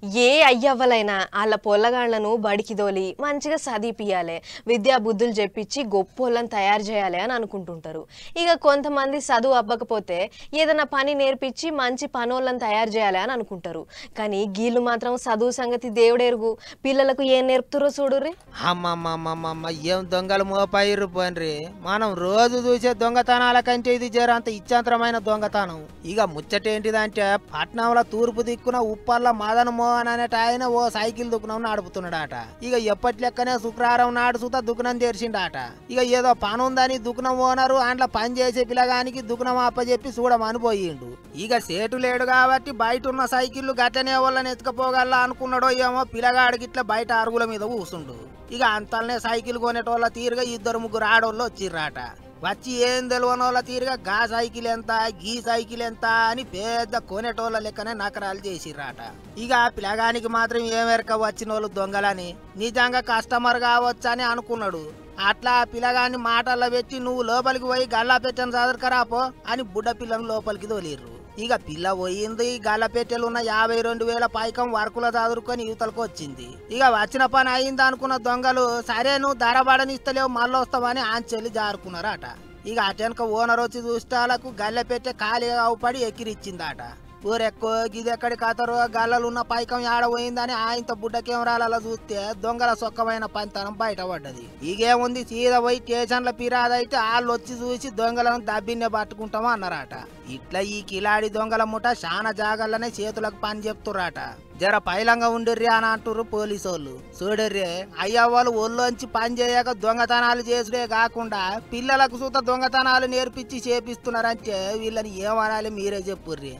ఏ అయ్యవ్వలైనా ఆళ్ళ పొల్లగాళ్లను బడికి దోలి మంచిగా చదివిపియాలి, విద్యా బుద్ధులు చెప్పించి గొప్పోళ్ళని తయారు చేయాలి అని అనుకుంటుంటారు. ఇక కొంతమంది చదువు అవ్వకపోతే ఏదైనా పని నేర్పించి మంచి పనోళ్ళని తయారు చేయాలి అని అనుకుంటారు. కానీ గీళ్ళు మాత్రం చదువు సంగతి దేవుడెరుగు, పిల్లలకు ఏం నేర్పుతారో చూడుర్రి. అమ్మమ్మమ్మమ్మమ్మ ఏం దొంగలు మోపాయిర్రు పోన్రి. మనం రోజు చూసే దొంగతనాల కంటే ఇది జరంత ఇచ్చాంతరమైన దొంగతనం. ఇక ముచ్చటేంటిదంటే పట్నంలో తూర్పు దిక్కున ఉప్పల్ల మదన మోహన్ అనేట ఆయన ఓ సైకిల్ దుకాణం నడుపుతున్నాడట. ఇక ఎప్పటి లెక్కనే శుక్రవారం నాడు సుతా దుకాణం తెరిచిండట. ఇక ఏదో పని ఉందని దుకాణం ఓనరు అంట్లో పని చేసే పిల్లగానికి దుకాణం అప్పచెప్పి చూడమని పోయిండు. ఇక సేటు లేడు కాబట్టి బయట ఉన్న సైకిళ్ళు గట్టనే వాళ్ళని ఎత్తుకపోగల్లా అనుకున్నాడో ఏమో పిల్లగాడికి ఇట్లా బయట అరుగుల మీద కూసుండు. ఇక అంతలనే సైకిల్ కొనేటోళ్ళ తీరుగా 2-3 ఆడోళ్ళు వచ్చిర్రాట. వచ్చి ఏం తెలియనోళ్ళ తీరుగా గా సైకిల్ ఎంత, గీ సైకిల్ ఎంత అని పెద్ద కొనేటోళ్ళ లెక్కనే నకరాలు చేసిర్రాట. ఇక పిల్లగానికి మాత్రం ఏమెరక వచ్చిన వాళ్ళు దొంగలని, నిజంగా కస్టమర్ కావచ్చని అనుకున్నాడు. అట్లా పిల్లగాన్ని మాటల్లో పెట్టి నువ్వు లోపలికి పోయి గల్లా పెట్టని చదువుకరాపో అని బుడ్డ పిల్లను లోపలికి తోలిర్రు. ఇక పిల్ల పోయింది. గల్లపెట్టెలు ఉన్న 52,000 పైకం వర్కుల చదువుకొని యువతలకు వచ్చింది. ఇక వచ్చిన పని అయింది అనుకున్న దొంగలు సరే నువ్వు ధరబడనిస్తలేవు మళ్ళీ వస్తామని ఆంచెల్లి జారుకున్నారట. ఇక అటెనక ఓనర్ వచ్చి చూస్తాలకు గల్లెపెట్టె ఖాళీగా అవుపడి ఎక్కిరిచ్చిందట. ఊరెక్కో గిదెక్కడి కథరో గల్లలున్న పైకం ఏడపోయిందని ఆయనతో బుడ్డ కెమెరాలలో చూస్తే దొంగల సొక్కమైన పంతనం బయటపడ్డది. ఇగేముంది సీదా పోయి స్టేషన్ల పిరాదైతే వాళ్ళు వచ్చి చూసి దొంగలను దబ్బిన్నే పట్టుకుంటామా అన్నారట. ఇట్లా ఈ కిలాడి దొంగల ముఠ చాలా జాగాలనే చేతులకు పని చెప్తుర్రాట. జర పైలంగా ఉండిర్రి అని అంటుర్రు పోలీసోళ్ళు. చూడర్రే అయ్యా వాళ్ళు ఒళ్ళోంచి పని చేయక దొంగతనాలు చేసుడే కాకుండా పిల్లలకు సుత దొంగతనాలు నేర్పించి చేపిస్తున్నారంటే వీళ్ళని ఏమనాలి మీరే చెప్పుర్రి.